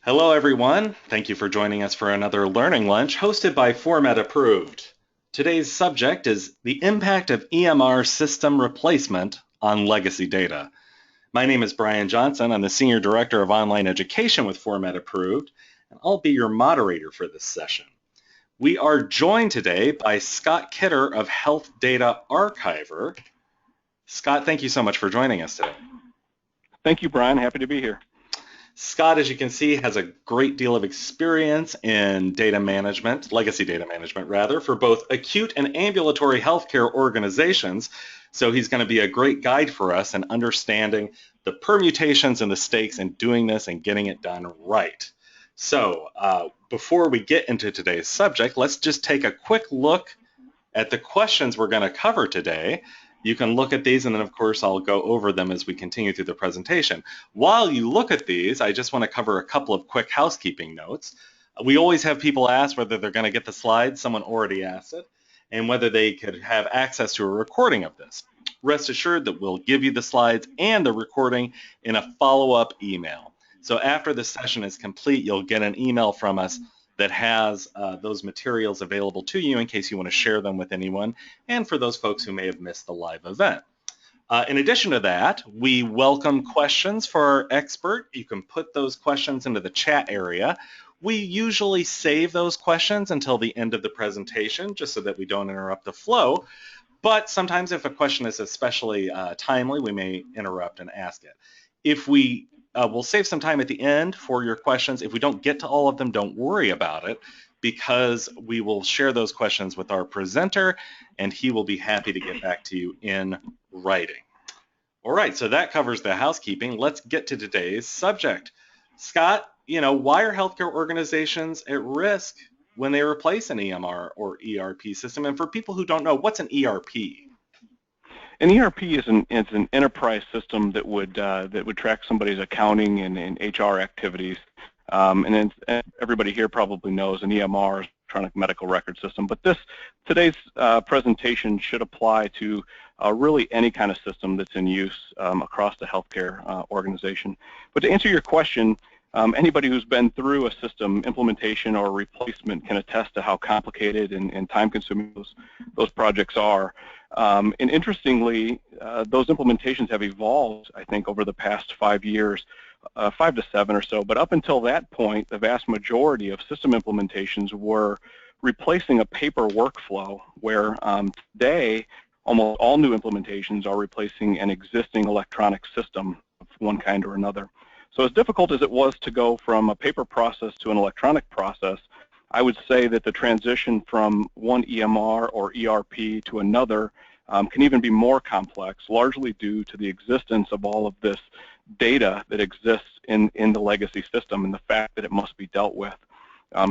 Hello, everyone. Thank you for joining us for another Learning Lunch hosted by Format Approved. Today's subject is the impact of EMR system replacement on legacy data. My name is Brian Johnson. I'm the Senior Director of Online Education with Format Approved, and I'll be your moderator for this session. We are joined today by Scott Kidder of Health Data Archiver. Scott, thank you so much for joining us today. Thank you, Brian. Happy to be here. Scott, as you can see, has a great deal of experience in data management, legacy data management rather, for both acute and ambulatory healthcare organizations. So he's going to be a great guide for us in understanding the permutations and the stakes in doing this and getting it done right. So before we get into today's subject, let's just take a quick look at the questions we're going to cover today. You can look at these, and then of course I'll go over them as we continue through the presentation. While you look at these, I just want to cover a couple of quick housekeeping notes. We always have people ask whether they're going to get the slides. Someone already asked it, and whether they could have access to a recording of this. Rest assured that we'll give you the slides and the recording in a follow-up email. So after the session is complete, you'll get an email from us that has those materials available to you in case you want to share them with anyone, and for those folks who may have missed the live event. In addition to that, we welcome questions for our expert. You can put those questions into the chat area. We usually save those questions until the end of the presentation, just so that we don't interrupt the flow. But sometimes if a question is especially timely, we may interrupt and ask it. If we'll save some time at the end for your questions. If we don't get to all of them, don't worry about it, because we will share those questions with our presenter, and he will be happy to get back to you in writing. All right, so that covers the housekeeping. Let's get to today's subject. Scott, why are healthcare organizations at risk when they replace an EMR or ERP system? And for people who don't know, what's an ERP? An ERP is an enterprise system that would track somebody's accounting and HR activities. And then everybody here probably knows an EMR is electronic medical record system. But today's presentation should apply to really any kind of system that's in use across the healthcare organization. But to answer your question, anybody who's been through a system implementation or replacement can attest to how complicated and time-consuming those projects are. And interestingly, those implementations have evolved, I think, over the past 5 years, 5 to 7 or so. But up until that point, the vast majority of system implementations were replacing a paper workflow, where today, almost all new implementations are replacing an existing electronic system of one kind or another. So as difficult as it was to go from a paper process to an electronic process, I would say that the transition from one EMR or ERP to another can even be more complex, largely due to the existence of all of this data that exists in the legacy system and the fact that it must be dealt with.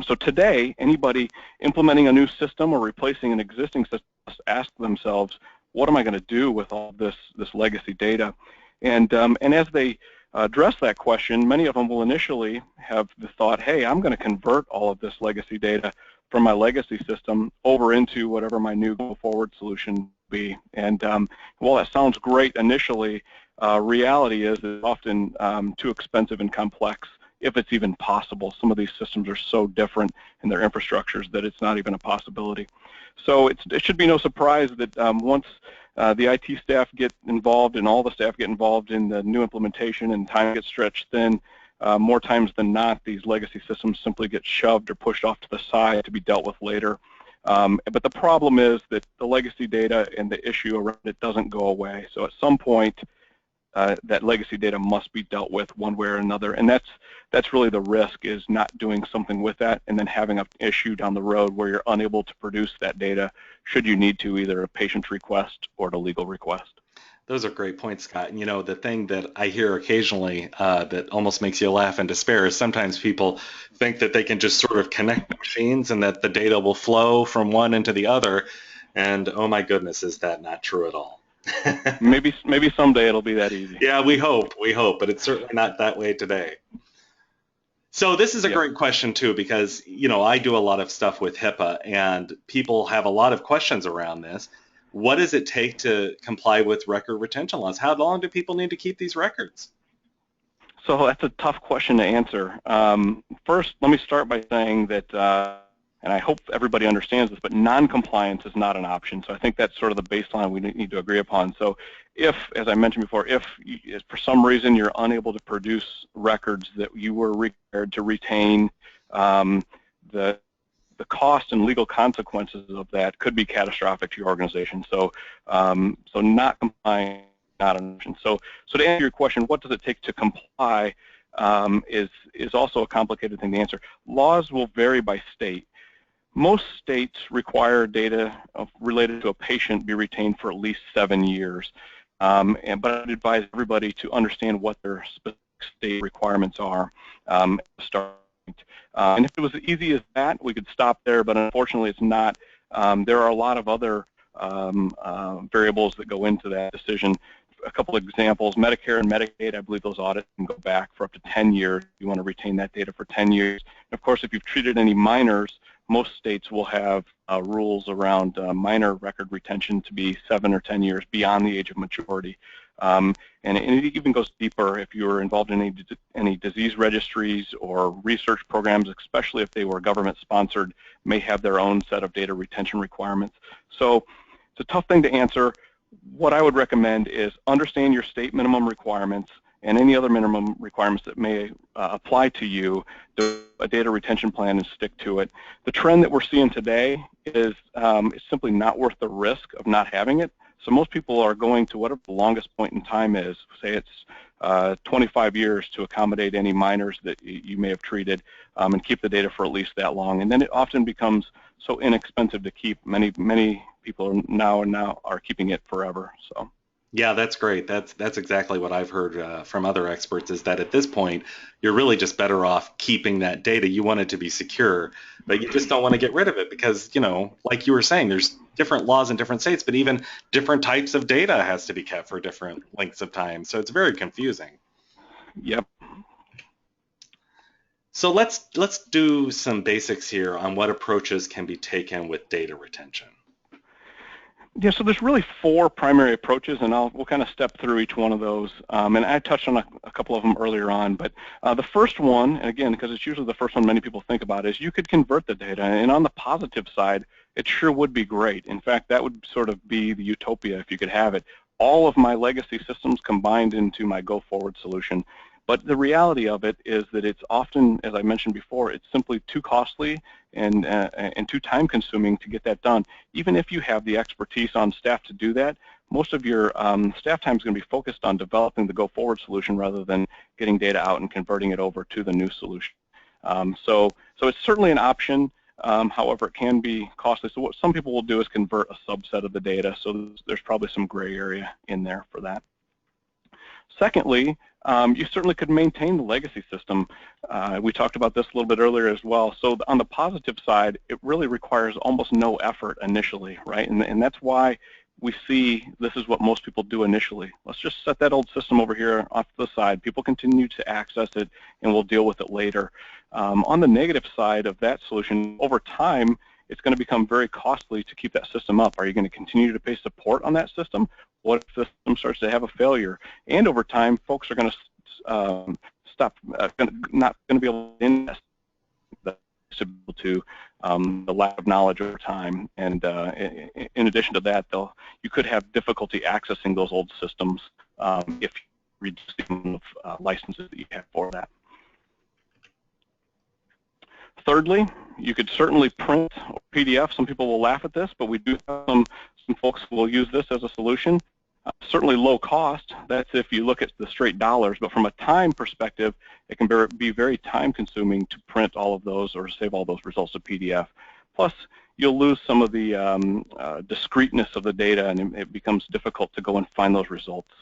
So today, anybody implementing a new system or replacing an existing system must ask themselves, what am I going to do with all this legacy data? And as they address that question, many of them will initially have the thought, hey, I'm going to convert all of this legacy data from my legacy system over into whatever my new go-forward solution will be. And while that sounds great initially, reality is it's often too expensive and complex, if it's even possible. Some of these systems are so different in their infrastructures that it's not even a possibility. So it should be no surprise that once the IT staff get involved and all the staff get involved in the new implementation and time gets stretched thin, more times than not, these legacy systems simply get shoved or pushed off to the side to be dealt with later. But the problem is that the legacy data and the issue around it doesn't go away. So at some point, that legacy data must be dealt with one way or another, and that's really the risk, is not doing something with that and then having an issue down the road where you're unable to produce that data should you need to, either a patient request or a legal request. Those are great points, Scott. And the thing that I hear occasionally that almost makes you laugh in despair is sometimes people think that they can just sort of connect the machines and that the data will flow from one into the other. And oh my goodness, is that not true at all? Maybe someday it'll be that easy. Yeah, we hope, but it's certainly not that way today. So this is a great question too, because I do a lot of stuff with HIPAA, and people have a lot of questions around this. What does it take to comply with record retention laws? How long do people need to keep these records? So that's a tough question to answer. First, let me start by saying that, and I hope everybody understands this, but non-compliance is not an option. So I think that's sort of the baseline we need to agree upon. So if, as I mentioned before, if for some reason you're unable to produce records that you were required to retain, the cost and legal consequences of that could be catastrophic to your organization. So, so not complying, not an option. So to answer your question, what does it take to comply is also a complicated thing to answer. Laws will vary by state. Most states require data related to a patient be retained for at least 7 years. But I'd advise everybody to understand what their specific state requirements are at the start. And if it was as easy as that, we could stop there, but unfortunately it's not. There are a lot of other variables that go into that decision. A couple of examples, Medicare and Medicaid, I believe those audits can go back for up to 10 years. You want to retain that data for 10 years. And of course, if you've treated any minors, most states will have rules around minor record retention to be 7 or 10 years beyond the age of maturity. And it even goes deeper if you're involved in any disease registries or research programs, especially if they were government-sponsored, may have their own set of data retention requirements. So it's a tough thing to answer. What I would recommend is understand your state minimum requirements and any other minimum requirements that may apply to you, do a data retention plan and stick to it. The trend that we're seeing today is it's simply not worth the risk of not having it. So most people are going to whatever the longest point in time is, say it's 25 years to accommodate any minors that you may have treated and keep the data for at least that long. And then it often becomes so inexpensive to keep. Many people now are keeping it forever. So. Yeah, that's great. That's exactly what I've heard from other experts, is that at this point, you're really just better off keeping that data. You want it to be secure, but you just don't want to get rid of it because, you know, like you were saying, there's different laws in different states, but even different types of data has to be kept for different lengths of time. So it's very confusing. Yep. So let's do some basics here on what approaches can be taken with data retention. Yeah, so there's really 4 primary approaches, and we'll kind of step through each one of those. And I touched on a couple of them earlier on, but the first one, and again, because it's usually the first one many people think about, is you could convert the data. And on the positive side, it sure would be great. In fact, that would sort of be the utopia if you could have it. All of my legacy systems combined into my go-forward solution. But the reality of it is that it's often, as I mentioned before, it's simply too costly and too time-consuming to get that done. Even if you have the expertise on staff to do that, most of your staff time is going to be focused on developing the go-forward solution rather than getting data out and converting it over to the new solution. So it's certainly an option. However, it can be costly. So what some people will do is convert a subset of the data. So there's probably some gray area in there for that. Secondly, you certainly could maintain the legacy system. We talked about this a little bit earlier as well. So on the positive side, it really requires almost no effort initially, right? And that's why we see this is what most people do initially. Let's just set that old system over here off to the side. People continue to access it, and we'll deal with it later. On the negative side of that solution, over time, it's going to become very costly to keep that system up. Are you going to continue to pay support on that system? What if the system starts to have a failure? And over time, folks are going to not going to be able to invest to the lack of knowledge over time. And in addition to that, you could have difficulty accessing those old systems if you reduce the amount of licenses that you have for that. Thirdly, you could certainly print PDF. Some people will laugh at this, but we do have some folks who will use this as a solution. Certainly low cost, that's if you look at the straight dollars, but from a time perspective, it can be very time consuming to print all of those or save all those results to PDF. Plus, you'll lose some of the discreteness of the data, and it becomes difficult to go and find those results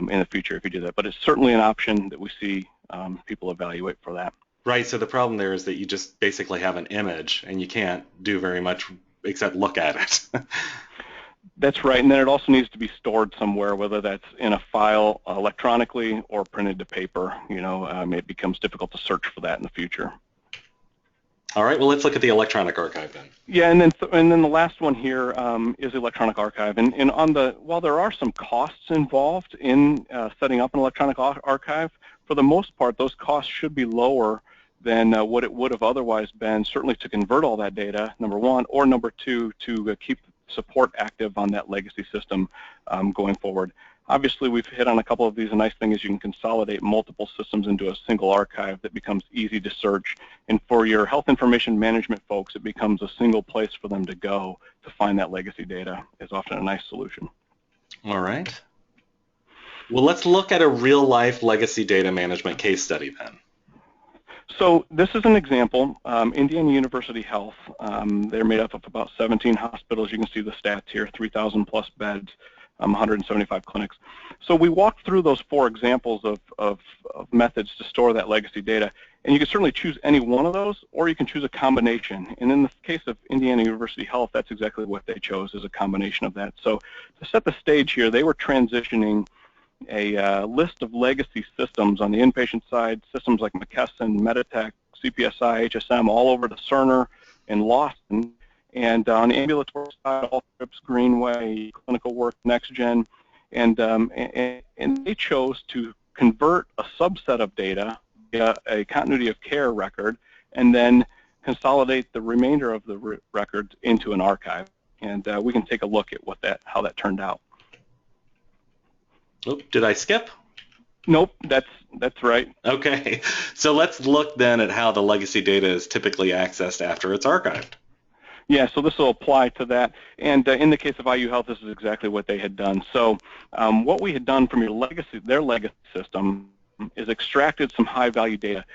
in the future if you do that. But it's certainly an option that we see people evaluate for that. Right, so the problem there is that you just basically have an image and you can't do very much except look at it. That's right, and then it also needs to be stored somewhere, whether that's in a file electronically or printed to paper. You know, it becomes difficult to search for that in the future. All right, well, let's look at the electronic archive then. Yeah, and then the last one here is electronic archive. And while there are some costs involved in setting up an electronic archive, for the most part, those costs should be lower than what it would have otherwise been, certainly to convert all that data, number one, or number two, to keep support active on that legacy system going forward. Obviously, we've hit on a couple of these. A nice thing is you can consolidate multiple systems into a single archive that becomes easy to search. And for your health information management folks, it becomes a single place for them to go to find that legacy data. Is often a nice solution. All right. Well, let's look at a real-life legacy data management case study then. So this is an example. Indiana University Health, they're made up of about 17 hospitals. You can see the stats here, 3,000 plus beds, 175 clinics. So we walked through those 4 examples of methods to store that legacy data, and you can certainly choose any one of those, or you can choose a combination. And in the case of Indiana University Health, that's exactly what they chose, is a combination of that. So to set the stage here, they were transitioning a list of legacy systems on the inpatient side, systems like McKesson, Meditech, CPSI, HSM, all over to Cerner and Lawson. And on the ambulatory side, Allscripts, Greenway, Clinical Work, NextGen, and they chose to convert a subset of data via a continuity of care record, and then consolidate the remainder of the records into an archive. And we can take a look at how that turned out. Oh, did I skip? Nope, that's right. Okay, so let's look then at how the legacy data is typically accessed after it's archived. Yeah, so this will apply to that. And in the case of IU Health, this is exactly what they had done. So what we had done from their legacy system is extracted some high-value data.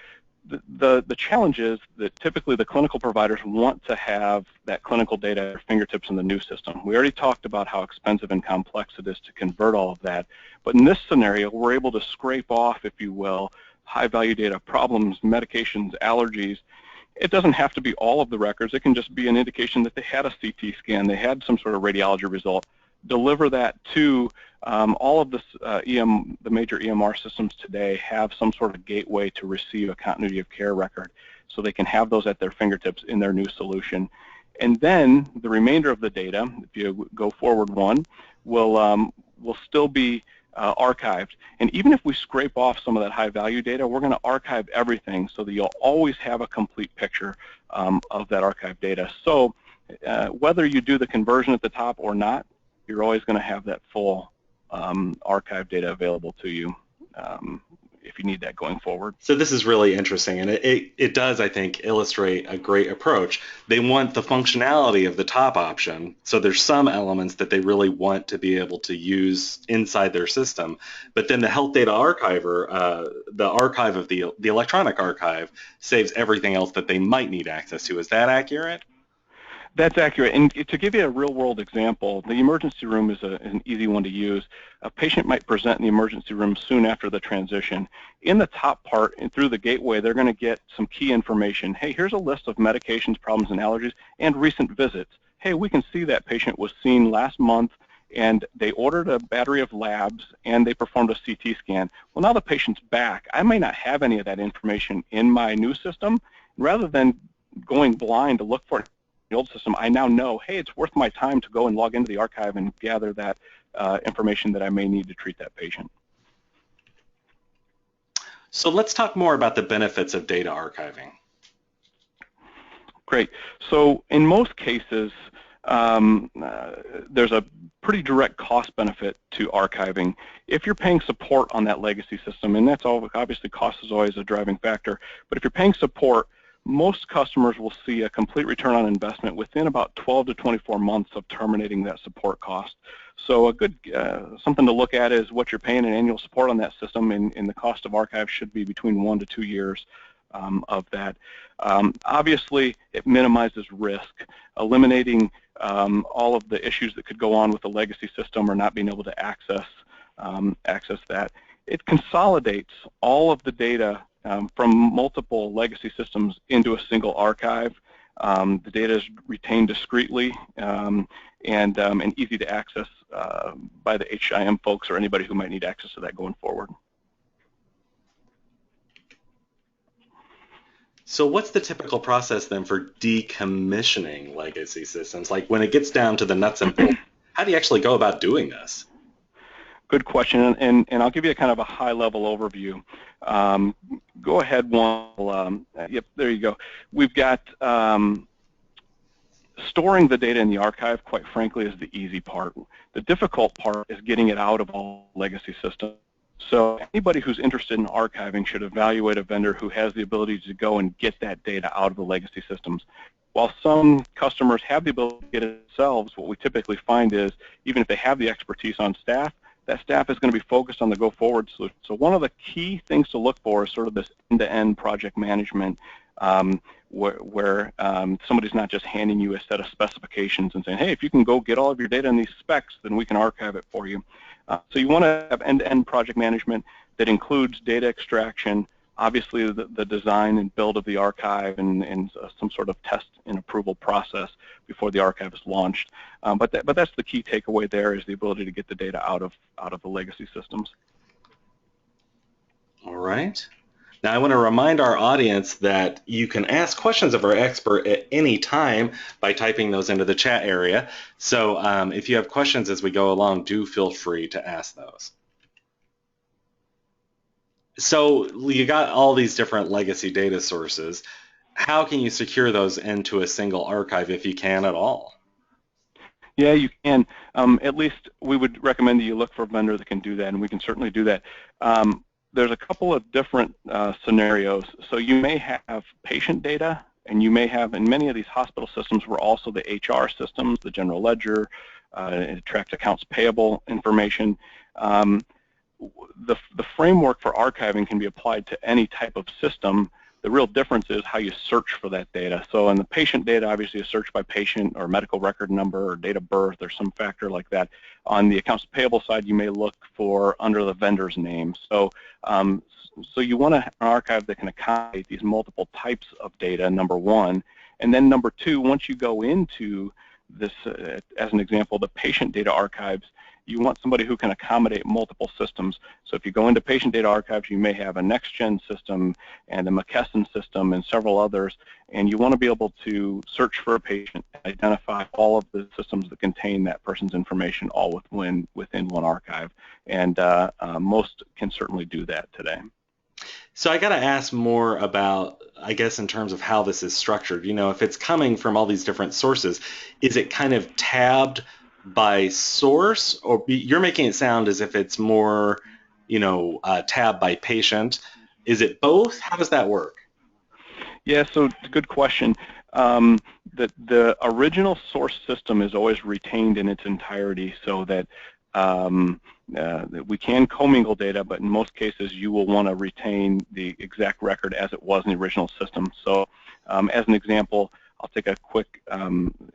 The challenge is that typically the clinical providers want to have that clinical data at their fingertips in the new system. We already talked about how expensive and complex it is to convert all of that. But in this scenario, we're able to scrape off, if you will, high-value data, problems, medications, allergies. It doesn't have to be all of the records. It can just be an indication that they had a CT scan, they had some sort of radiology result. Deliver that to all of the major EMR systems today have some sort of gateway to receive a continuity of care record, so they can have those at their fingertips in their new solution. And then the remainder of the data, if you go forward one, will still be archived. And even if we scrape off some of that high value data, we're going to archive everything so that you'll always have a complete picture of that archived data. So whether you do the conversion at the top or not, you're always going to have that full archive data available to you if you need that going forward. So this is really interesting, and it does, I think, illustrate a great approach. They want the functionality of the top option, so there's some elements that they really want to be able to use inside their system, but then the health data archiver, the archive of the electronic archive, saves everything else that they might need access to. Is that accurate? That's accurate. And to give you a real-world example, the emergency room is an easy one to use. A patient might present in the emergency room soon after the transition. In the top part and through the gateway, they're going to get some key information. Hey, here's a list of medications, problems, and allergies, and recent visits. Hey, we can see that patient was seen last month, and they ordered a battery of labs, and they performed a CT scan. Well, now the patient's back. I may not have any of that information in my new system. Rather than going blind to look for it the old system, I now know, hey, it's worth my time to go and log into the archive and gather that information that I may need to treat that patient. So let's talk more about the benefits of data archiving. Great. So in most cases, there's a pretty direct cost benefit to archiving. If you're paying support on that legacy system, and that's all, obviously cost is always a driving factor, but if you're paying support, most customers will see a complete return on investment within about 12 to 24 months of terminating that support cost. So a good something to look at is what you're paying in annual support on that system, and the cost of archive should be between 1 to 2 years of that. Obviously, it minimizes risk, eliminating all of the issues that could go on with the legacy system or not being able to access that. It consolidates all of the data from multiple legacy systems into a single archive. The data is retained discreetly and easy to access by the HIM folks or anybody who might need access to that going forward. So what's the typical process then for decommissioning legacy systems? Like when it gets down to the nuts and bolts, how do you actually go about doing this? Good question, and I'll give you a kind of a high-level overview. Go ahead, one. Yep, there you go. We've got storing the data in the archive, quite frankly, is the easy part. The difficult part is getting it out of all legacy systems. So anybody who's interested in archiving should evaluate a vendor who has the ability to go and get that data out of the legacy systems. While some customers have the ability to get it themselves, what we typically find is, even if they have the expertise on staff, that staff is going to be focused on the go-forward solution. So one of the key things to look for is sort of this end-to-end project management, where somebody's not just handing you a set of specifications and saying, hey, if you can go get all of your data in these specs, then we can archive it for you. So you want to have end-to-end project management that includes data extraction, obviously the design and build of the archive, and some sort of test and approval process before the archive is launched. But that's the key takeaway there, is the ability to get the data out of the legacy systems. All right. Now I want to remind our audience that you can ask questions of our expert at any time by typing those into the chat area. So if you have questions as we go along, do feel free to ask those. So you got all these different legacy data sources. How can you secure those into a single archive, if you can at all? Yeah, you can. At least we would recommend that you look for a vendor that can do that, and we can certainly do that. There's a couple of different scenarios. So you may have patient data, and you may have, in many of these hospital systems, were also the HR systems, the general ledger, it tracks accounts payable information. The framework for archiving can be applied to any type of system. The real difference is how you search for that data. So in the patient data, obviously, a search by patient or medical record number or date of birth or some factor like that. On the accounts payable side, you may look for under the vendor's name. So so you want an archive that can accommodate these multiple types of data, number one. And then number two, once you go into this, as an example, the patient data archives, you want somebody who can accommodate multiple systems. So if you go into patient data archives, you may have a next-gen system and a McKesson system and several others, and you want to be able to search for a patient and identify all of the systems that contain that person's information all within one archive. And most can certainly do that today. So I got to ask more about, I guess, in terms of how this is structured. You know, if it's coming from all these different sources, is it kind of tabbed by source, or you're making it sound as if it's more, you know, tabbed by patient? Is it both? How does that work? Yeah, so good question. The original source system is always retained in its entirety, so that we can commingle data, but in most cases you will want to retain the exact record as it was in the original system. So as an example, I'll take a quick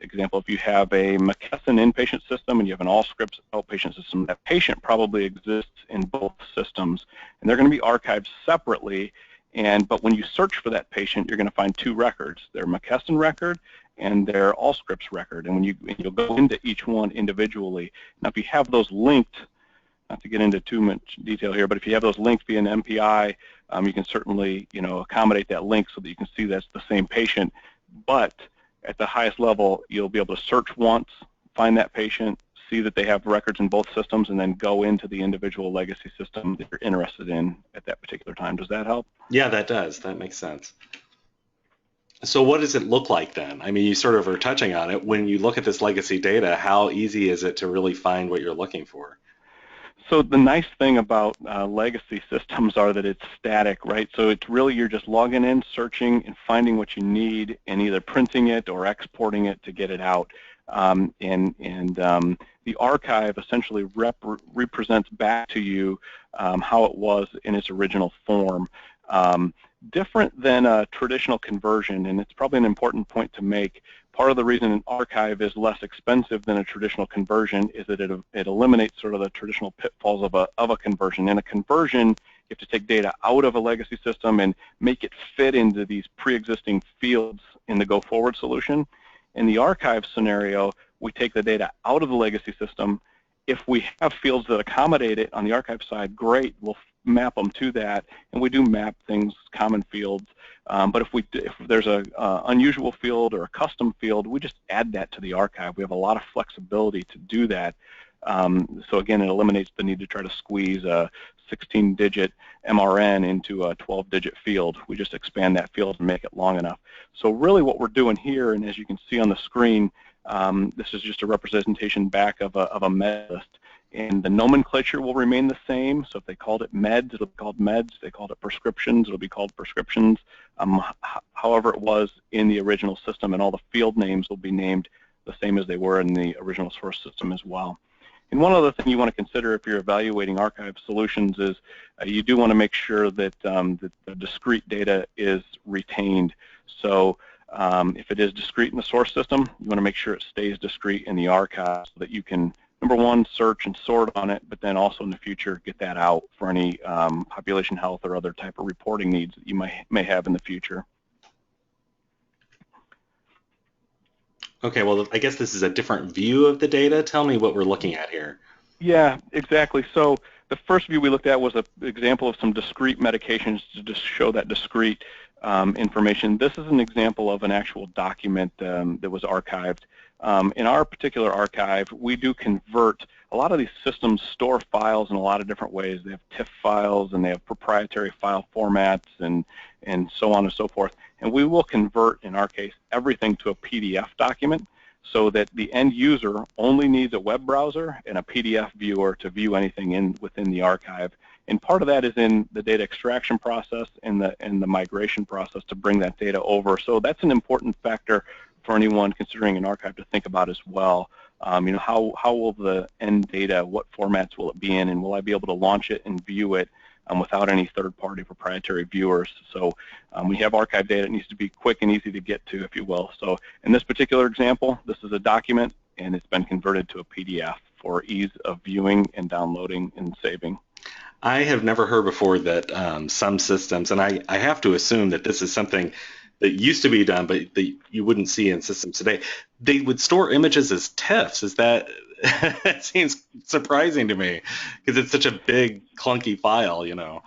example. If you have a McKesson inpatient system and you have an Allscripts outpatient system, that patient probably exists in both systems, and they're going to be archived separately. But when you search for that patient, you're going to find two records: their McKesson record and their Allscripts record. And you'll go into each one individually. Now, if you have those linked, not to get into too much detail here, but if you have those linked via an MPI, you can certainly, you know, accommodate that link so that you can see that's the same patient. But at the highest level, you'll be able to search once, find that patient, see that they have records in both systems, and then go into the individual legacy system that you're interested in at that particular time. Does that help? Yeah, that does. That makes sense. So what does it look like then? I mean, you sort of are touching on it. When you look at this legacy data, how easy is it to really find what you're looking for? So the nice thing about legacy systems are that it's static, right? So it's really, you're just logging in, searching, and finding what you need, and either printing it or exporting it to get it out. The archive essentially represents back to you how it was in its original form. Different than a traditional conversion, and it's probably an important point to make. Part of the reason an archive is less expensive than a traditional conversion is that it eliminates sort of the traditional pitfalls of a conversion. In a conversion, you have to take data out of a legacy system and make it fit into these pre-existing fields in the go-forward solution. In the archive scenario, we take the data out of the legacy system. If we have fields that accommodate it on the archive side, great, we'll map them to that, and we do map things, common fields. But if there's an unusual field or a custom field, we just add that to the archive. We have a lot of flexibility to do that. So again, it eliminates the need to try to squeeze a 16-digit MRN into a 12-digit field. We just expand that field and make it long enough. So really what we're doing here, and as you can see on the screen, this is just a representation back of a med list. And the nomenclature will remain the same. So if they called it meds, it'll be called meds. If they called it prescriptions, it'll be called prescriptions. However it was in the original system, and all the field names will be named the same as they were in the original source system as well. And one other thing you want to consider if you're evaluating archive solutions is you do want to make sure that the discrete data is retained. So if it is discrete in the source system, you want to make sure it stays discrete in the archive so that you can, number one, search and sort on it, but then also in the future get that out for any population health or other type of reporting needs that you may have in the future. Okay, well, I guess this is a different view of the data. Tell me what we're looking at here. Yeah, exactly. So the first view we looked at was an example of some discrete medications to just show that discrete information. This is an example of an actual document that was archived. In our particular archive, we do convert. A lot of these systems store files in a lot of different ways. They have TIFF files, and they have proprietary file formats, and so on and so forth. And we will convert, in our case, everything to a PDF document so that the end user only needs a web browser and a PDF viewer to view anything within the archive. And part of that is in the data extraction process and the migration process to bring that data over. So that's an important factor for anyone considering an archive to think about as well. You know, how will the end data, what formats will it be in, and will I be able to launch it and view it without any third-party proprietary viewers? So we have archive data. It needs to be quick and easy to get to, if you will. So in this particular example, this is a document, and it's been converted to a PDF for ease of viewing and downloading and saving. I have never heard before that some systems, and I have to assume that this is something that used to be done, but that you wouldn't see in systems today. They would store images as TIFFs. Is that, that seems surprising to me because it's such a big, clunky file, you know.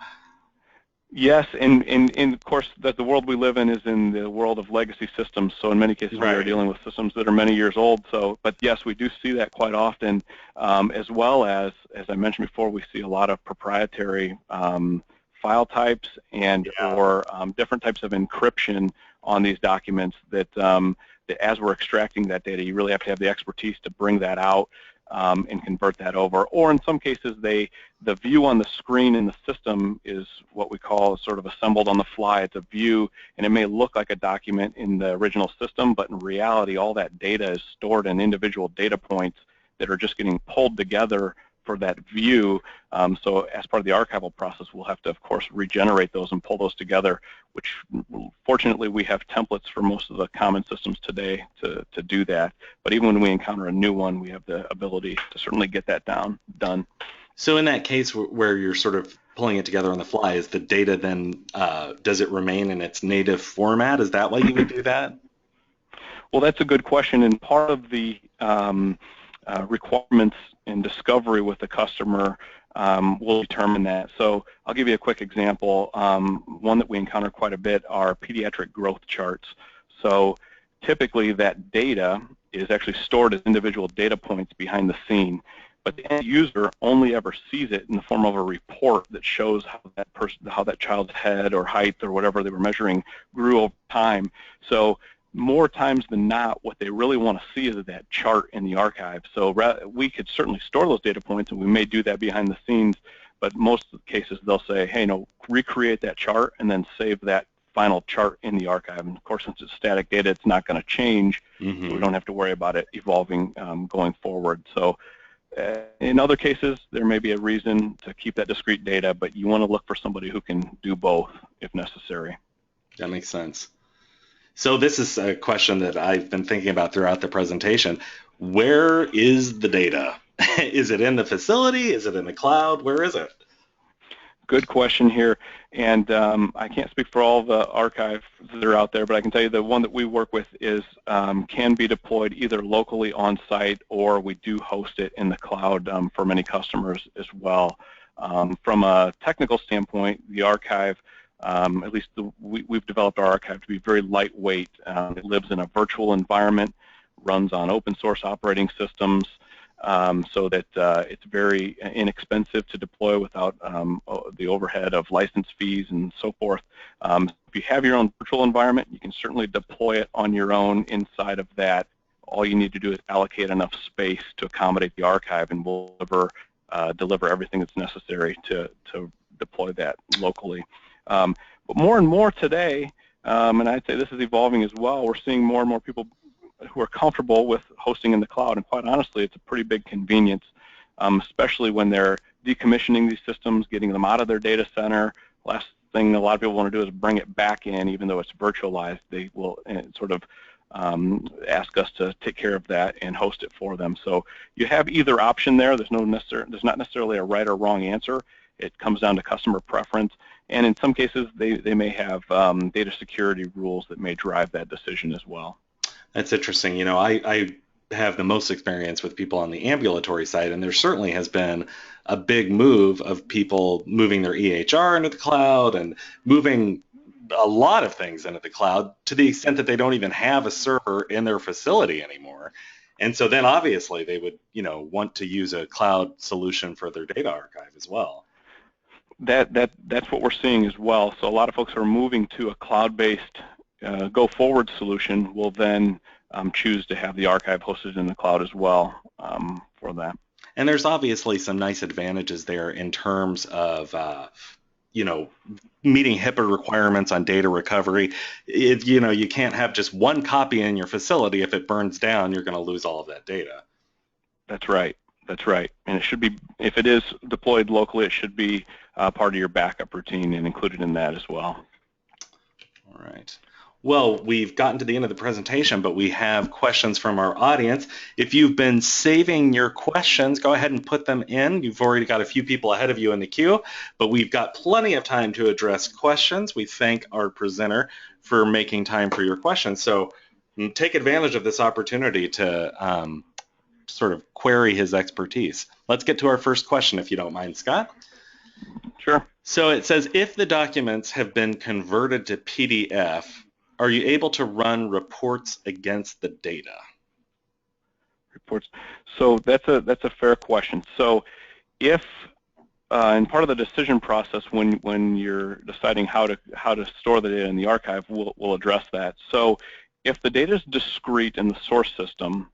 Yes, and of course, that the world we live in is in the world of legacy systems. So in many cases, Right. we are dealing with systems that are many years old. So, but yes, we do see that quite often, as well as I mentioned before, we see a lot of proprietary file types and or different types of encryption on these documents that as we're extracting that data, you really have to have the expertise to bring that out and convert that over. Or in some cases, the view on the screen in the system is what we call sort of assembled on the fly. It's a view, and it may look like a document in the original system, but in reality, all that data is stored in individual data points that are just getting pulled together for that view. So as part of the archival process, we'll have to, of course, regenerate those and pull those together, which fortunately we have templates for most of the common systems today to do that. But even when we encounter a new one, we have the ability to certainly get that done. So in that case where you're sort of pulling it together on the fly, is the data then, does it remain in its native format? Is that why you would do that? Well, that's a good question, and part of the requirements and discovery with the customer will determine that. So I'll give you a quick example. One that we encounter quite a bit are pediatric growth charts. So typically that data is actually stored as individual data points behind the scene, but the end user only ever sees it in the form of a report that shows how that child's head or height or whatever they were measuring grew over time. So more times than not, what they really want to see is that chart in the archive. So we could certainly store those data points, and we may do that behind the scenes, but most of the cases they'll say, hey, no, recreate that chart and then save that final chart in the archive. And of course, since it's static data, it's not going to change, so we don't have to worry about it evolving going forward. So in other cases, there may be a reason to keep that discrete data, but you want to look for somebody who can do both if necessary. That makes sense. So this is a question that I've been thinking about throughout the presentation. Where is the data? Is it in the facility? Is it in the cloud? Where is it? Good question here, and I can't speak for all the archives that are out there, but I can tell you the one that we work with is can be deployed either locally on site, or we do host it in the cloud for many customers as well. From a technical standpoint, the archive, at least we've developed our archive to be very lightweight. It lives in a virtual environment, runs on open source operating systems. so that it's very inexpensive to deploy without the overhead of license fees and so forth. If you have your own virtual environment, you can certainly deploy it on your own inside of that. All you need to do is allocate enough space to accommodate the archive, and we'll deliver everything that's necessary to deploy that locally. But more and more today, and I'd say this is evolving as well, we're seeing more and more people who are comfortable with hosting in the cloud, and quite honestly, it's a pretty big convenience, especially when they're decommissioning these systems, getting them out of their data center. Last thing a lot of people want to do is bring it back in, even though it's virtualized. They will sort of ask us to take care of that and host it for them. So you have either option there. There's not necessarily a right or wrong answer. It comes down to customer preference, and in some cases, they may have data security rules that may drive that decision as well. That's interesting. You know, I have the most experience with people on the ambulatory side, and there certainly has been a big move of people moving their EHR into the cloud and moving a lot of things into the cloud to the extent that they don't even have a server in their facility anymore. And so then obviously they would, you know, want to use a cloud solution for their data archive as well. That's what we're seeing as well. So a lot of folks who are moving to a cloud-based go-forward solution will then choose to have the archive hosted in the cloud as well for that. And there's obviously some nice advantages there in terms of, you know, meeting HIPAA requirements on data recovery. You know, you can't have just one copy in your facility. If it burns down, you're going to lose all of that data. That's right. That's right. And it should be, if it is deployed locally, it should be part of your backup routine and included in that as well. All right. Well, we've gotten to the end of the presentation, but we have questions from our audience. If you've been saving your questions, go ahead and put them in. You've already got a few people ahead of you in the queue, but we've got plenty of time to address questions. We thank our presenter for making time for your questions. So take advantage of this opportunity to sort of query his expertise. Let's get to our first question, if you don't mind, Scott. Sure. So it says, if the documents have been converted to PDF, are you able to run reports against the data? Reports. So that's a fair question. So if and part of the decision process when you're deciding how to store the data in the archive, we'll address that. So if the data is discrete in the source system,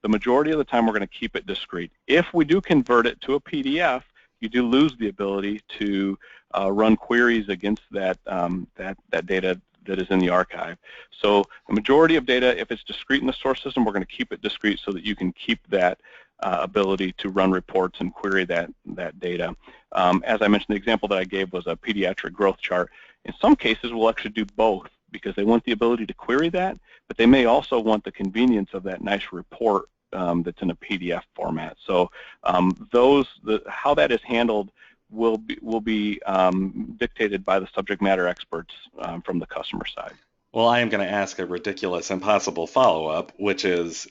the majority of the time we're going to keep it discrete. If we do convert it to a PDF, you do lose the ability to run queries against that data that is in the archive. So the majority of data, if it's discrete in the source system, we're going to keep it discrete so that you can keep that ability to run reports and query that data. As I mentioned, the example that I gave was a pediatric growth chart. In some cases, we'll actually do both because they want the ability to query that, but they may also want the convenience of that nice report that's in a PDF format. So how that is handled will be dictated by the subject matter experts from the customer side. Well, I am going to ask a ridiculous, impossible follow-up, which is,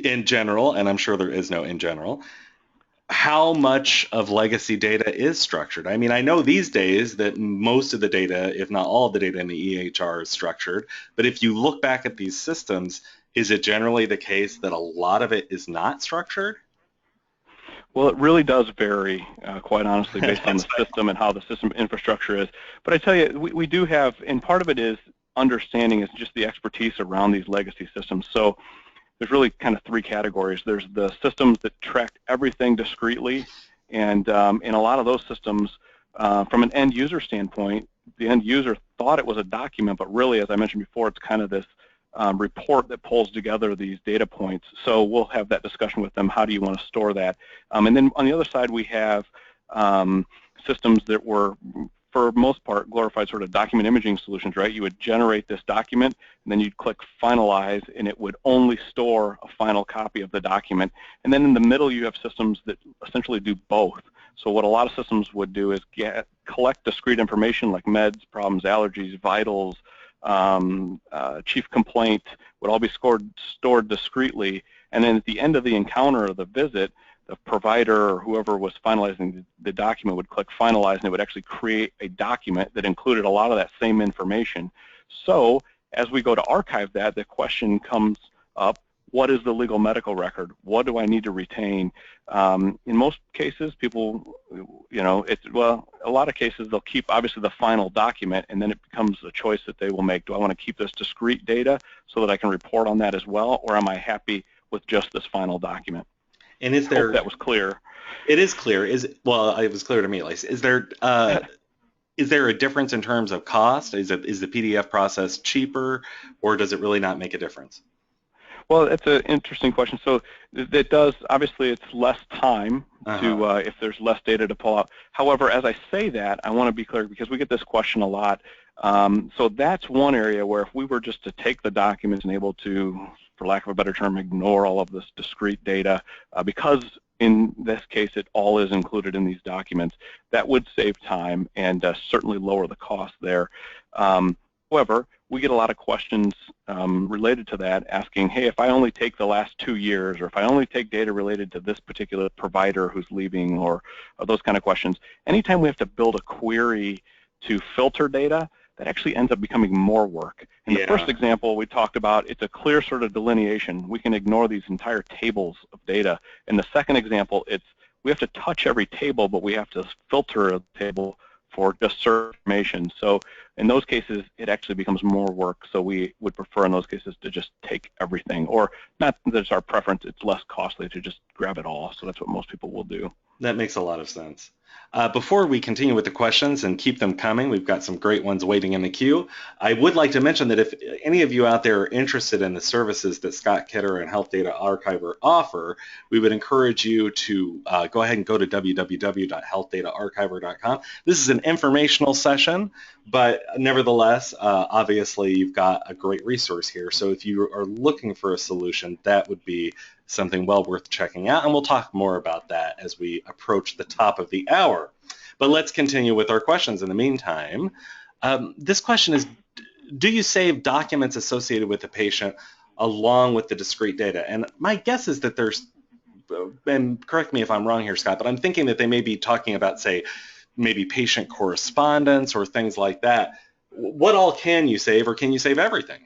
in general, and I'm sure there is no in general, how much of legacy data is structured? I mean, I know these days that most of the data, if not all of the data in the EHR is structured, but if you look back at these systems, is it generally the case that a lot of it is not structured? Well, it really does vary, quite honestly, based on the system and how the system infrastructure is. But I tell you, we do have, and part of it is understanding, is just the expertise around these legacy systems. So there's really kind of three categories. There's the systems that track everything discretely, and in a lot of those systems, from an end user standpoint, the end user thought it was a document, but really, as I mentioned before, it's kind of this report that pulls together these data points. So we'll have that discussion with them. How do you want to store that? And then on the other side, we have systems that were, for most part, glorified sort of document imaging solutions, right? You would generate this document, and then you'd click finalize, and it would only store a final copy of the document. And then in the middle, you have systems that essentially do both. So what a lot of systems would do is collect discrete information like meds, problems, allergies, vitals, chief complaint would all be stored discretely, and then at the end of the encounter or the visit, the provider or whoever was finalizing the document would click finalize, and it would actually create a document that included a lot of that same information. So as we go to archive that, the question comes up, what is the legal medical record? What do I need to retain? In most cases, people, a lot of cases they'll keep obviously the final document, and then it becomes a choice that they will make. Do I want to keep this discrete data so that I can report on that as well, or am I happy with just this final document? And is there? Hope that was clear. It is clear. It was clear to me at least. Is there a difference in terms of cost? Is the PDF process cheaper, or does it really not make a difference? Well, it's an interesting question. So it does, obviously it's less time to, if there's less data to pull out. However, as I say that, I want to be clear because we get this question a lot. So that's one area where if we were just to take the documents and able to, for lack of a better term, ignore all of this discrete data, because in this case it all is included in these documents, that would save time and certainly lower the cost there. However, we get a lot of questions related to that asking, hey, if I only take the last 2 years, or if I only take data related to this particular provider who's leaving, or those kind of questions, anytime we have to build a query to filter data, that actually ends up becoming more work. In the first example we talked about, it's a clear sort of delineation. We can ignore these entire tables of data. In the second example, we have to touch every table, but we have to filter a table for just certain information. So in those cases, it actually becomes more work. So we would prefer in those cases to just take everything, or not that it's our preference, it's less costly to just grab it all. So that's what most people will do. That makes a lot of sense. Before we continue with the questions and keep them coming, we've got some great ones waiting in the queue. I would like to mention that if any of you out there are interested in the services that Scott Kidder and Health Data Archiver offer, we would encourage you to go ahead and go to www.healthdataarchiver.com. This is an informational session, but nevertheless, obviously, you've got a great resource here. So if you are looking for a solution, that would be something well worth checking out, and we'll talk more about that as we approach the top of the hour. But let's continue with our questions in the meantime. This question is, do you save documents associated with the patient along with the discrete data? And my guess is that there's, and correct me if I'm wrong here, Scott, but I'm thinking that they may be talking about, say, maybe patient correspondence or things like that. What all can you save, or can you save everything?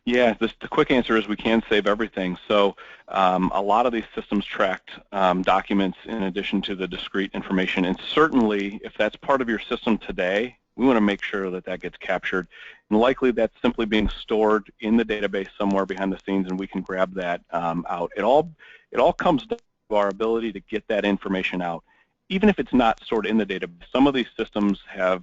Yeah, the quick answer is we can save everything. So a lot of these systems tracked documents in addition to the discrete information, and certainly if that's part of your system today, we want to make sure that that gets captured. And likely that's simply being stored in the database somewhere behind the scenes, and we can grab that out. It all comes down to our ability to get that information out, even if it's not stored in the database. Some of these systems have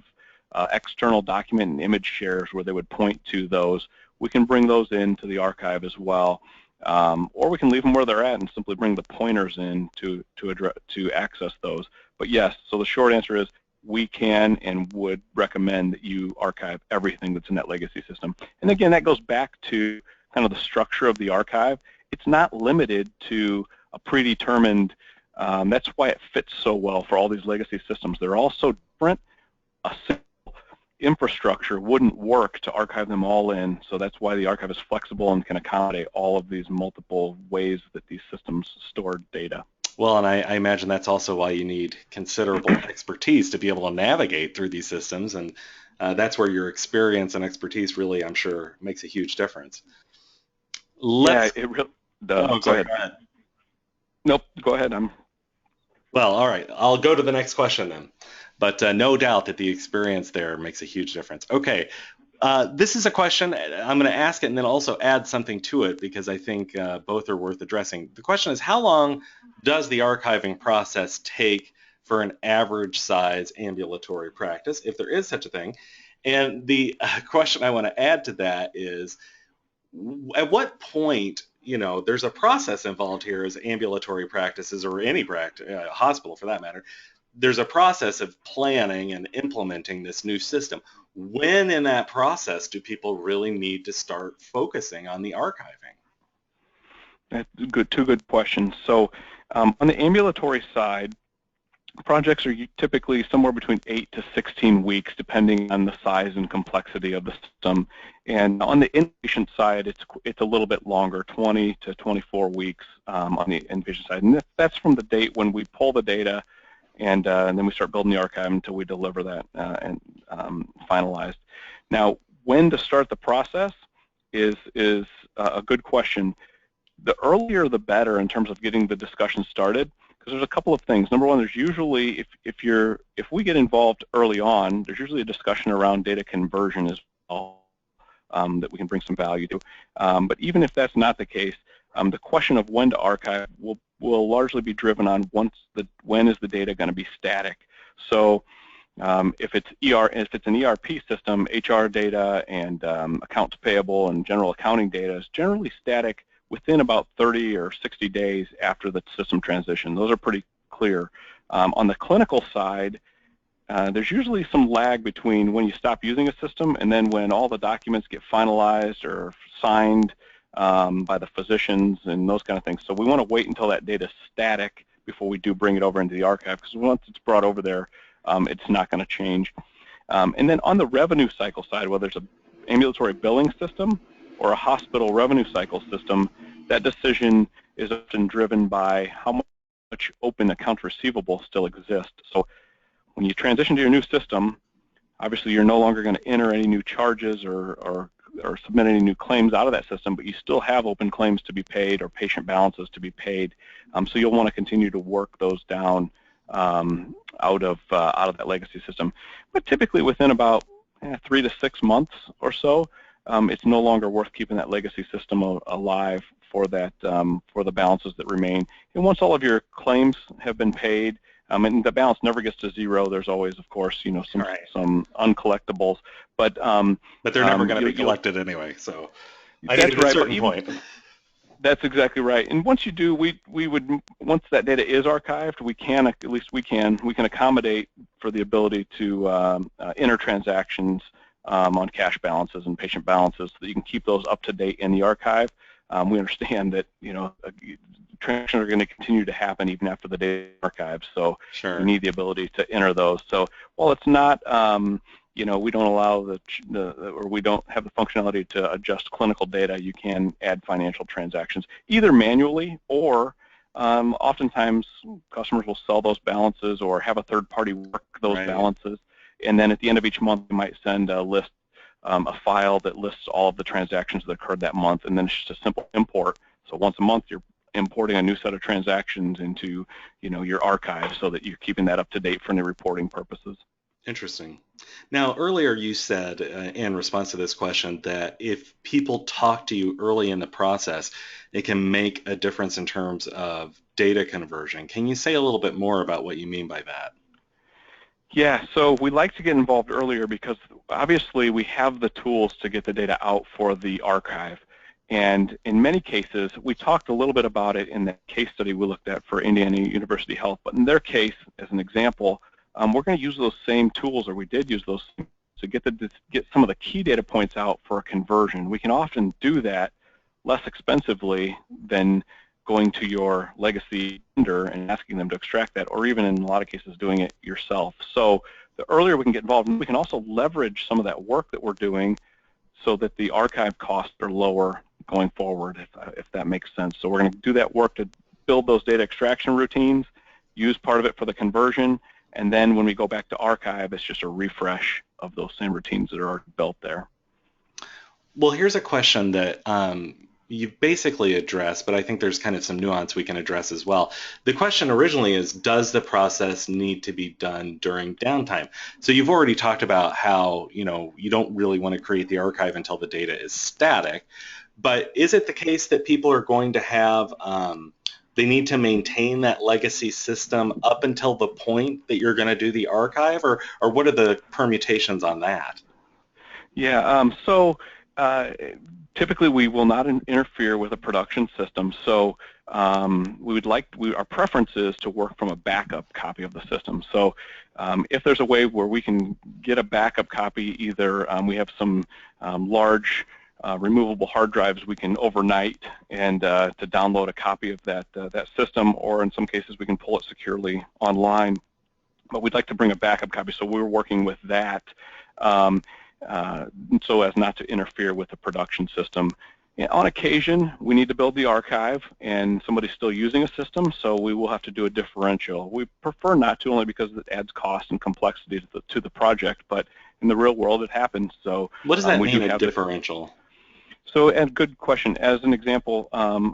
external document and image shares where they would point to those. We can bring those into the archive as well, or we can leave them where they're at and simply bring the pointers in to access those. But yes, so the short answer is we can and would recommend that you archive everything that's in that legacy system. And again, that goes back to kind of the structure of the archive. It's not limited to a predetermined, that's why it fits so well for all these legacy systems. They're all so different. A simple infrastructure wouldn't work to archive them all in, so that's why the archive is flexible and can accommodate all of these multiple ways that these systems store data. Well, and I imagine that's also why you need considerable expertise to be able to navigate through these systems, and that's where your experience and expertise really, I'm sure, makes a huge difference. Yeah, it really does. Go ahead. Nope, go ahead. Well, all right. I'll go to the next question then. But no doubt that the experience there makes a huge difference. Okay, this is a question. I'm going to ask it and then also add something to it because I think both are worth addressing. The question is, how long does the archiving process take for an average size ambulatory practice, if there is such a thing? And the question I want to add to that is, at what point, there's a process involved here as ambulatory practices, or any practice, hospital for that matter. There's a process of planning and implementing this new system. When in that process do people really need to start focusing on the archiving? That's good. Two good questions. So on the ambulatory side, projects are typically somewhere between 8 to 16 weeks, depending on the size and complexity of the system. And on the inpatient side, it's a little bit longer, 20 to 24 weeks on the inpatient side. And that's from the date when we pull the data and then we start building the archive until we deliver that and finalized. Now, when to start the process is a good question. the earlier the better in terms of getting the discussion started, because there's a couple of things. Number one, there's usually, if we get involved early on, there's usually a discussion around data conversion as well that we can bring some value to. But even if that's not the case, the question of when to archive will largely be driven on when is the data going to be static. So if it's an ERP system, HR data and accounts payable and general accounting data is generally static within about 30 or 60 days after the system transition. Those are pretty clear. On the clinical side, there's usually some lag between when you stop using a system and then when all the documents get finalized or signed by the physicians and those kind of things. So we want to wait until that data is static before we do bring it over into the archive, because once it's brought over there, it's not going to change. And then on the revenue cycle side, whether it's an ambulatory billing system or a hospital revenue cycle system, that decision is often driven by how much open accounts receivable still exist. So when you transition to your new system, obviously you're no longer going to enter any new charges or submit any new claims out of that system, but you still have open claims to be paid or patient balances to be paid. So you'll want to continue to work those down out of that legacy system. But typically within about 3 to 6 months or so, it's no longer worth keeping that legacy system alive for that for the balances that remain. And once all of your claims have been paid, and the balance never gets to zero, there's always, of course, some uncollectibles, but they're never going to be collected anyway. So I need a certain point. That's exactly right. And once you do, we would, once that data is archived, we can accommodate for the ability to enter transactions on cash balances and patient balances so that you can keep those up to date in the archive. We understand that transactions are going to continue to happen even after the data archives, so we need the ability to enter those. So while it's not, we don't allow or we don't have the functionality to adjust clinical data, you can add financial transactions either manually or oftentimes customers will sell those balances or have a third party work those balances, and then at the end of each month you might send a list, a file that lists all of the transactions that occurred that month, and then it's just a simple import. So once a month you're importing a new set of transactions into your archive so that you're keeping that up to date for any reporting purposes. Interesting. Now, earlier you said in response to this question that if people talk to you early in the process, it can make a difference in terms of data conversion. Can you say a little bit more about what you mean by that? Yeah, so we like to get involved earlier because obviously we have the tools to get the data out for the archive. And in many cases, we talked a little bit about it in the case study we looked at for Indiana University Health, but in their case, as an example, we're going to use those same tools, or we did use those to get some of the key data points out for a conversion. We can often do that less expensively than going to your legacy vendor and asking them to extract that, or even in a lot of cases doing it yourself. So the earlier we can get involved, we can also leverage some of that work that we're doing so that the archive costs are lower going forward, if that makes sense. So we're going to do that work to build those data extraction routines, use part of it for the conversion, and then when we go back to archive, it's just a refresh of those same routines that are built there. Well, here's a question that you've basically addressed, but I think there's kind of some nuance we can address as well. The question originally is, does the process need to be done during downtime? So you've already talked about how you don't really want to create the archive until the data is static, but is it the case that people are going to have they need to maintain that legacy system up until the point that you're going to do the archive, or what are the permutations on that? Yeah, typically we will not interfere with a production system. So our preference is to work from a backup copy of the system. So if there's a way where we can get a backup copy, either we have some large removable hard drives we can overnight and to download a copy of that system, or in some cases we can pull it securely online. But we'd like to bring a backup copy, so we're working with that so as not to interfere with the production system. On occasion, we need to build the archive and somebody's still using a system, so we will have to do a differential. We prefer not to, only because it adds cost and complexity to the project, but in the real world it happens. So what does that mean, a differential? So, and good question. As an example,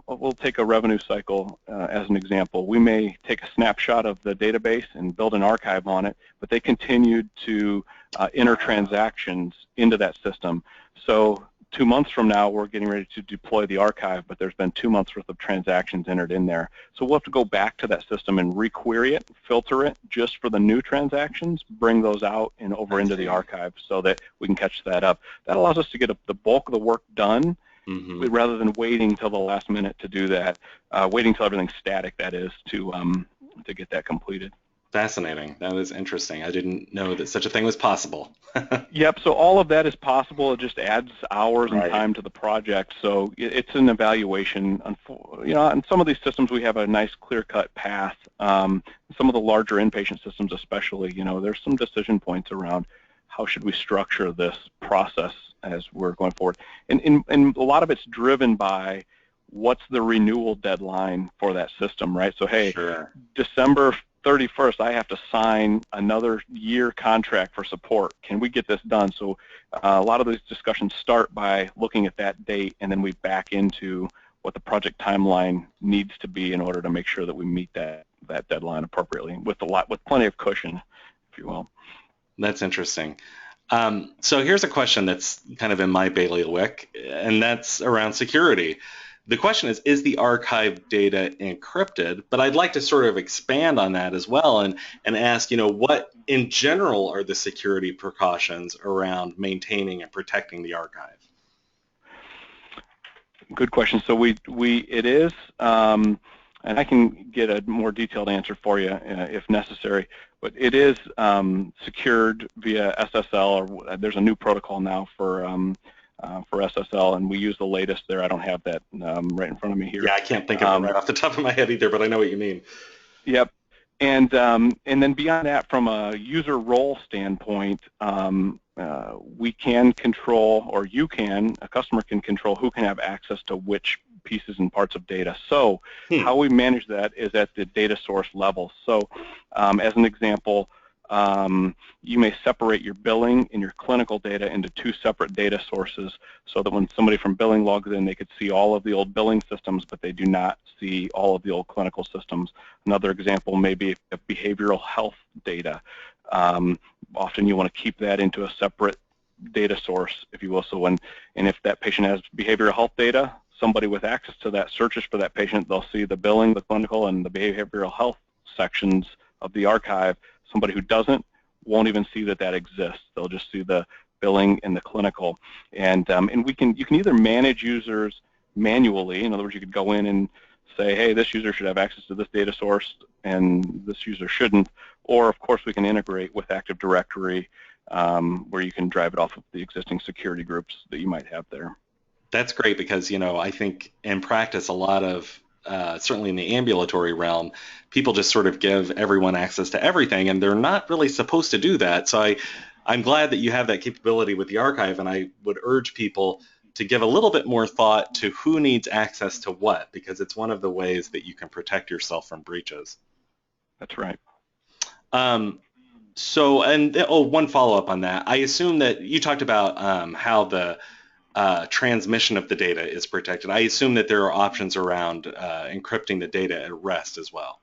we'll take a revenue cycle as an example. We may take a snapshot of the database and build an archive on it, but they continued to enter transactions into that system. So 2 months from now, we're getting ready to deploy the archive, but there's been 2 months worth of transactions entered in there. So we'll have to go back to that system and requery it, filter it just for the new transactions, bring those out and over into the archive so that we can catch that up. That allows us to get the bulk of the work done rather than waiting till the last minute to do that, waiting till everything's static, that is, to get that completed. Fascinating. That is interesting. I didn't know that such a thing was possible. Yep, so all of that is possible. It just adds hours and time to the project. So it's an evaluation. You know, in some of these systems, we have a nice clear-cut path. Some of the larger inpatient systems especially, you know, there's some decision points around how should we structure this process as we're going forward. And a lot of it's driven by what's the renewal deadline for that system, right? So, hey, December 31st, I have to sign another year contract for support. Can we get this done? So a lot of these discussions start by looking at that date, and then we back into what the project timeline needs to be in order to make sure that we meet that deadline appropriately with plenty of cushion, if you will. That's interesting. So here's a question that's kind of in my bailiwick, and that's around security. The question is the archive data encrypted? But I'd like to sort of expand on that as well and ask, you know, what in general are the security precautions around maintaining and protecting the archive? Good question. So it is, and I can get a more detailed answer for you if necessary, but it is secured via SSL, or there's a new protocol now for SSL, and we use the latest there. I don't have that right in front of me here. Yeah, I can't think of it right off the top of my head either, but I know what you mean. Yep. And then beyond that, from a user role standpoint, we can control, or a customer can control who can have access to which pieces and parts of data. So how we manage that is at the data source level. So as an example, you may separate your billing and your clinical data into 2 separate data sources so that when somebody from billing logs in, they could see all of the old billing systems, but they do not see all of the old clinical systems. Another example may be behavioral health data. Often you want to keep that into a separate data source, if you will. So and if that patient has behavioral health data, somebody with access to that searches for that patient, they'll see the billing, the clinical, and the behavioral health sections of the archive. Somebody who doesn't won't even see that exists. They'll just see the billing and the clinical. And you can either manage users manually. In other words, you could go in and say, hey, this user should have access to this data source and this user shouldn't. Or, of course, we can integrate with Active Directory where you can drive it off of the existing security groups that you might have there. That's great because, you know, I think in practice a lot of certainly in the ambulatory realm, people just sort of give everyone access to everything, and they're not really supposed to do that. So I'm glad that you have that capability with the archive, and I would urge people to give a little bit more thought to who needs access to what, because it's one of the ways that you can protect yourself from breaches. That's right. So, one follow-up on that. I assume that you talked about how the transmission of the data is protected. I assume that there are options around encrypting the data at rest as well.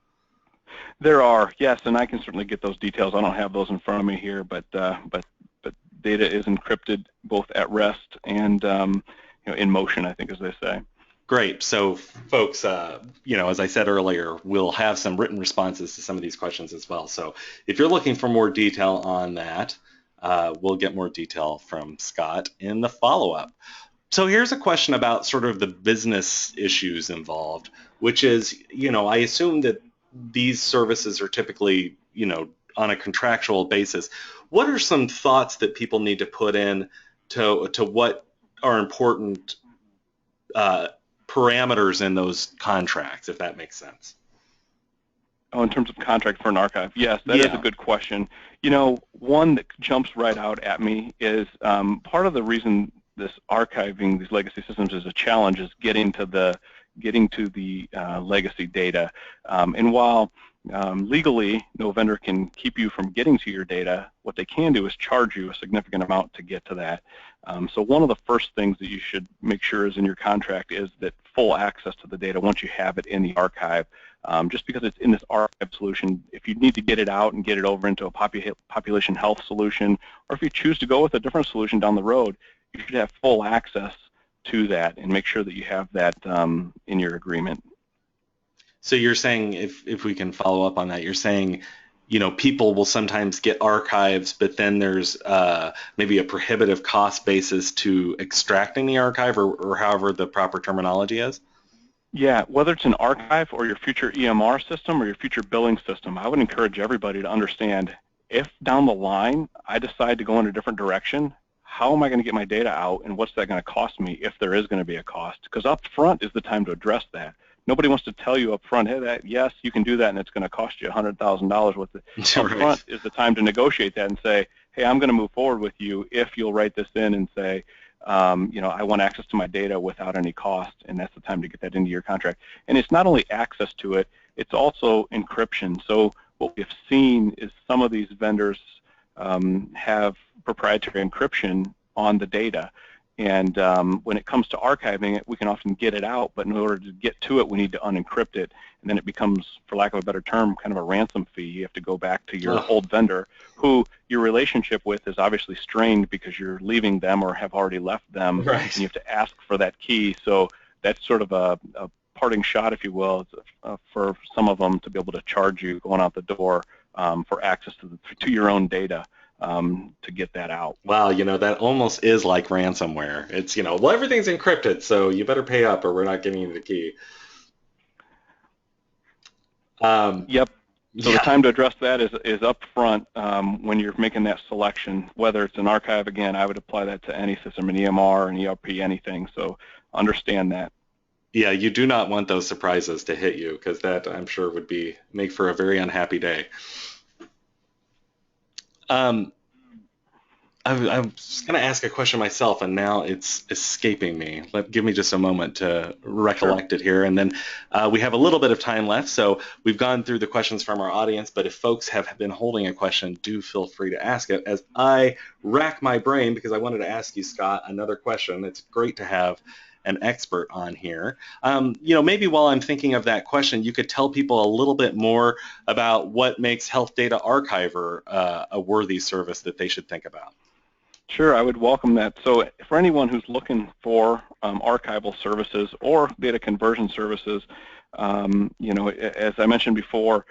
There are, yes, and I can certainly get those details. I don't have those in front of me here, but data is encrypted both at rest and in motion, I think, as they say. Great. So, folks, as I said earlier, we'll have some written responses to some of these questions as well. So, if you're looking for more detail on that, we'll get more detail from Scott in the follow-up. So here's a question about sort of the business issues involved, which is, I assume that these services are typically, on a contractual basis. What are some thoughts that people need to put in to what are important parameters in those contracts, if that makes sense? Oh, in terms of contract for an archive, yes, that is a good question. One that jumps right out at me is part of the reason this archiving these legacy systems is a challenge is getting to the legacy data. And while Legally, no vendor can keep you from getting to your data. What they can do is charge you a significant amount to get to that. So one of the first things that you should make sure is in your contract is that full access to the data once you have it in the archive. Just because it's in this archive solution, if you need to get it out and get it over into a population health solution, or if you choose to go with a different solution down the road, you should have full access to that and make sure that you have that in your agreement. So you're saying, if we can follow up on that, you're saying, people will sometimes get archives, but then there's maybe a prohibitive cost basis to extracting the archive, or however the proper terminology is? Yeah, whether it's an archive or your future EMR system or your future billing system, I would encourage everybody to understand, if down the line I decide to go in a different direction, how am I going to get my data out, and what's that going to cost me if there is going to be a cost? Because up front is the time to address that. Nobody wants to tell you up front, hey, yes, you can do that, and it's going to cost you $100,000 worth of it. Up front is the time to negotiate that and say, hey, I'm going to move forward with you if you'll write this in and say, I want access to my data without any cost, and that's the time to get that into your contract. And it's not only access to it, it's also encryption. So what we've seen is some of these vendors have proprietary encryption on the data. And when it comes to archiving it, we can often get it out, but in order to get to it, we need to unencrypt it. And then it becomes, for lack of a better term, kind of a ransom fee. You have to go back to your old vendor, who your relationship with is obviously strained because you're leaving them or have already left them, right, and you have to ask for that key. So that's sort of a parting shot, if you will, for some of them to be able to charge you going out the door for access to your own data. To get that out. Wow, that almost is like ransomware. It's, well, everything's encrypted, so you better pay up or we're not giving you the key. Yep. So the time to address that is up front when you're making that selection. Whether it's an archive, again, I would apply that to any system, an EMR, an ERP, anything. So understand that. Yeah, you do not want those surprises to hit you, because that, I'm sure, would make for a very unhappy day. I was going to ask a question myself, and now it's escaping me. Give me just a moment to recollect it here, and then we have a little bit of time left, so we've gone through the questions from our audience, but if folks have been holding a question, do feel free to ask it, as I rack my brain, because I wanted to ask you, Scott, another question. It's great to have an expert on here. Maybe while I'm thinking of that question, you could tell people a little bit more about what makes Health Data Archiver a worthy service that they should think about. Sure, I would welcome that. So for anyone who's looking for archival services or data conversion services, as I mentioned before,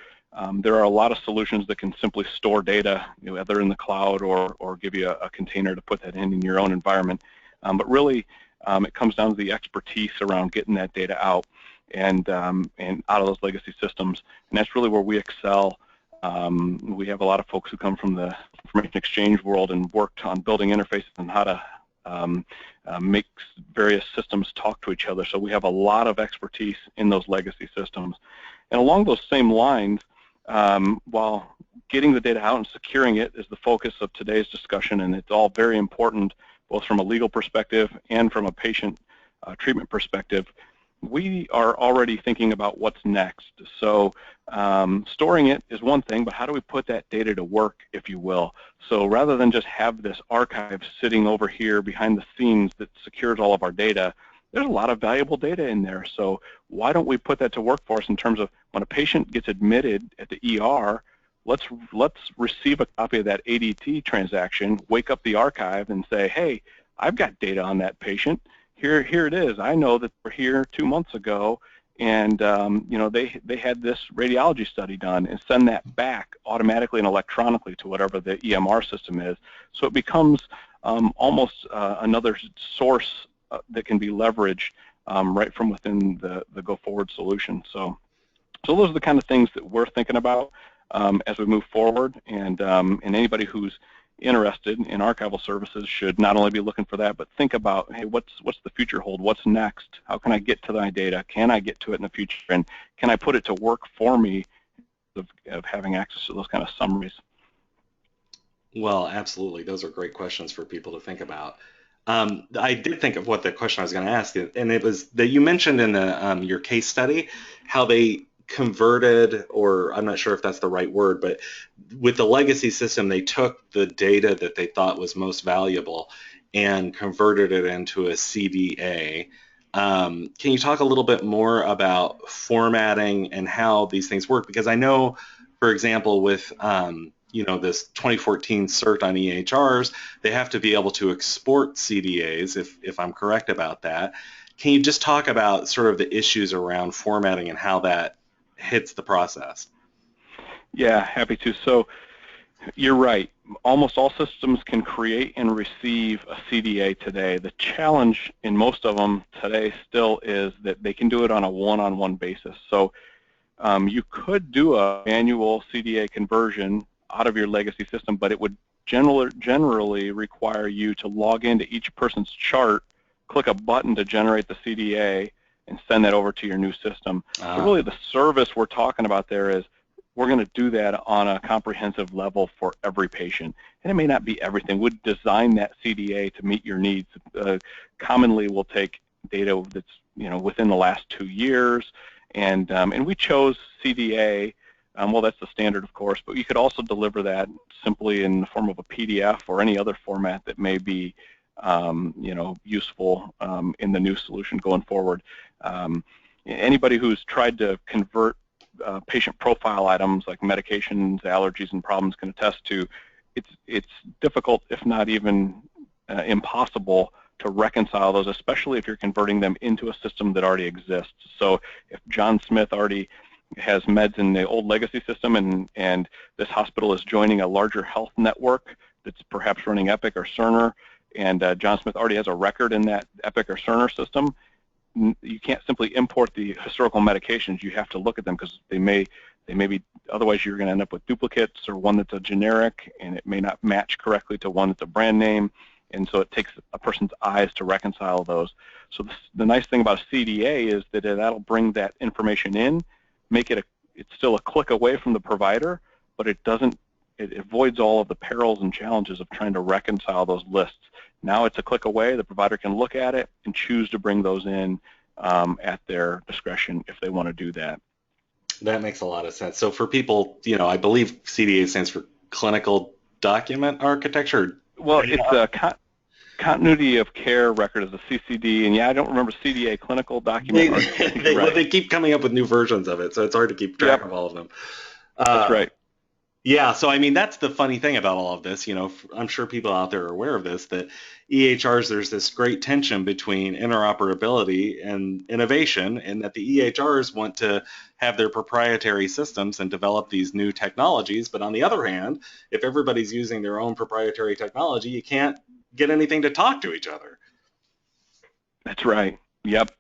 there are a lot of solutions that can simply store data, either in the cloud or give you a container to put that in your own environment. But really, it comes down to the expertise around getting that data out and out of those legacy systems, and that's really where we excel. We have a lot of folks who come from the information exchange world and worked on building interfaces and how to make various systems talk to each other. So we have a lot of expertise in those legacy systems. And along those same lines, while getting the data out and securing it is the focus of today's discussion, and it's all very important, both from a legal perspective and from a patient treatment perspective, we are already thinking about what's next. So storing it is one thing, but how do we put that data to work, if you will? So rather than just have this archive sitting over here behind the scenes that secures all of our data, there's a lot of valuable data in there. So why don't we put that to work for us in terms of when a patient gets admitted at the ER, let's receive a copy of that ADT transaction, wake up the archive and say, hey, I've got data on that patient. Here it is. I know that we're here 2 months ago, and they had this radiology study done, and send that back automatically and electronically to whatever the EMR system is. So it becomes almost another source that can be leveraged right from within the go-forward solution. So those are the kind of things that we're thinking about as we move forward, and anybody who's interested in archival services should not only be looking for that, but think about, hey, what's the future hold? What's next? How can I get to my data? Can I get to it in the future? And can I put it to work for me of having access to those kind of summaries? Well, absolutely. Those are great questions for people to think about. I did think of what the question I was going to ask, and it was that you mentioned in your case study how they converted, or I'm not sure if that's the right word, but with the legacy system, they took the data that they thought was most valuable and converted it into a CDA. Can you talk a little bit more about formatting and how these things work? Because I know, for example, with this 2014 CERT on EHRs, they have to be able to export CDAs, if I'm correct about that. Can you just talk about sort of the issues around formatting and how that hits the process? Yeah, happy to. So you're right. Almost all systems can create and receive a CDA today. The challenge in most of them today still is that they can do it on a one-on-one basis. So you could do a manual CDA conversion out of your legacy system, but it would generally require you to log into each person's chart, click a button to generate the CDA, and send that over to your new system. So really the service we're talking about there is we're going to do that on a comprehensive level for every patient. And it may not be everything. We'd design that CDA to meet your needs. Commonly, we'll take data that's within the last 2 years, and we chose CDA. Well, that's the standard, of course, but you could also deliver that simply in the form of a PDF or any other format that may be useful in the new solution going forward. Anybody who's tried to convert patient profile items like medications, allergies, and problems can attest to it's difficult, if not even impossible, to reconcile those, especially if you're converting them into a system that already exists. So if John Smith already has meds in the old legacy system and this hospital is joining a larger health network that's perhaps running Epic or Cerner, and John Smith already has a record in that Epic or Cerner system, you can't simply import the historical medications. You have to look at them because they may be, otherwise you're going to end up with duplicates or one that's a generic and it may not match correctly to one that's a brand name, and so it takes a person's eyes to reconcile those. So the nice thing about a CDA is that that'll bring that information in, make it it's still a click away from the provider, but it avoids all of the perils and challenges of trying to reconcile those lists. Now it's a click away. The provider can look at it and choose to bring those in at their discretion if they want to do that. That makes a lot of sense. So for people, I believe CDA stands for Clinical Document Architecture. Well, it's a continuity of care record is a CCD, and yeah, I don't remember CDA, Clinical Document Architecture. They keep coming up with new versions of it, so it's hard to keep track of all of them. That's right. Yeah, so I mean, that's the funny thing about all of this. I'm sure people out there are aware of this, that EHRs, there's this great tension between interoperability and innovation, and that the EHRs want to have their proprietary systems and develop these new technologies. But on the other hand, if everybody's using their own proprietary technology, you can't get anything to talk to each other. That's right. Yep.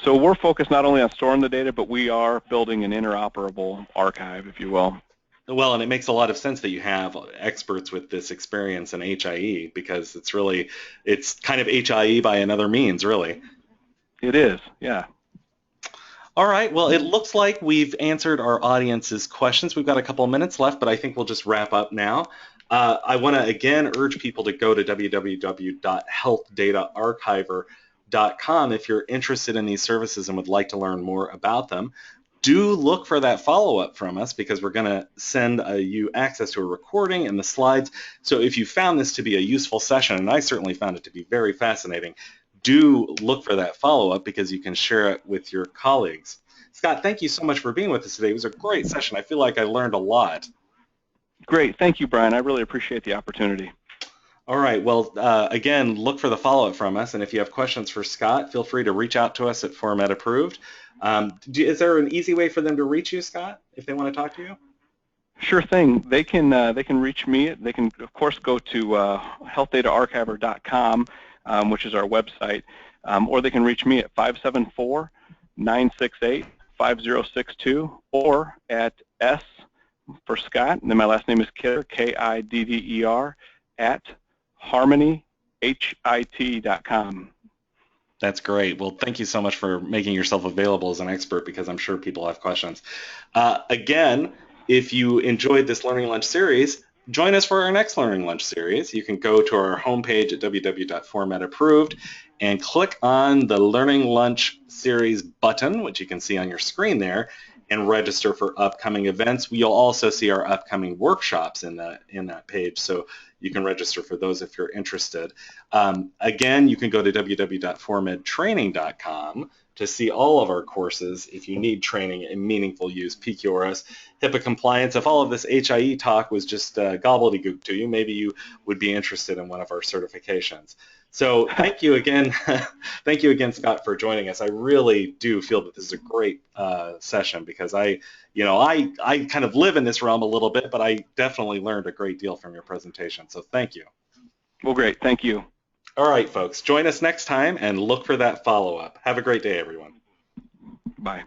So we're focused not only on storing the data, but we are building an interoperable archive, if you will. Well, and it makes a lot of sense that you have experts with this experience in HIE, because it's kind of HIE by another means, really. It is, yeah. All right, well, it looks like we've answered our audience's questions. We've got a couple of minutes left, but I think we'll just wrap up now. I want to, again, urge people to go to www.healthdataarchiver.com if you're interested in these services and would like to learn more about them. Do look for that follow-up from us, because we're going to send you access to a recording and the slides. So if you found this to be a useful session, and I certainly found it to be very fascinating, do look for that follow-up, because you can share it with your colleagues. Scott, thank you so much for being with us today. It was a great session. I feel like I learned a lot. Great. Thank you, Brian. I really appreciate the opportunity. All right. Well, again, look for the follow-up from us. And if you have questions for Scott, feel free to reach out to us at Format Approved. Is there an easy way for them to reach you, Scott, if they want to talk to you? Sure thing. They can reach me. They can, of course, go to healthdataarchiver.com, which is our website, or they can reach me at 574-968-5062, or at S for Scott, and then my last name is Kidder, Kidder, at harmonyhit.com. That's great. Well, thank you so much for making yourself available as an expert, because I'm sure people have questions. Again, if you enjoyed this Learning Lunch series, join us for our next Learning Lunch series. You can go to our homepage at www.formatapproved and click on the Learning Lunch series button, which you can see on your screen there, and register for upcoming events. You'll also see our upcoming workshops in that page, so you can register for those if you're interested. Again, you can go to www.formedtraining.com to see all of our courses if you need training in meaningful use, PQRS, HIPAA compliance. If all of this HIE talk was just gobbledygook to you, maybe you would be interested in one of our certifications. So thank you again, thank you again, Scott, for joining us. I really do feel that this is a great session because I kind of live in this realm a little bit, but I definitely learned a great deal from your presentation. So thank you. Well, great. Thank you. All right, folks, join us next time and look for that follow-up. Have a great day, everyone. Bye.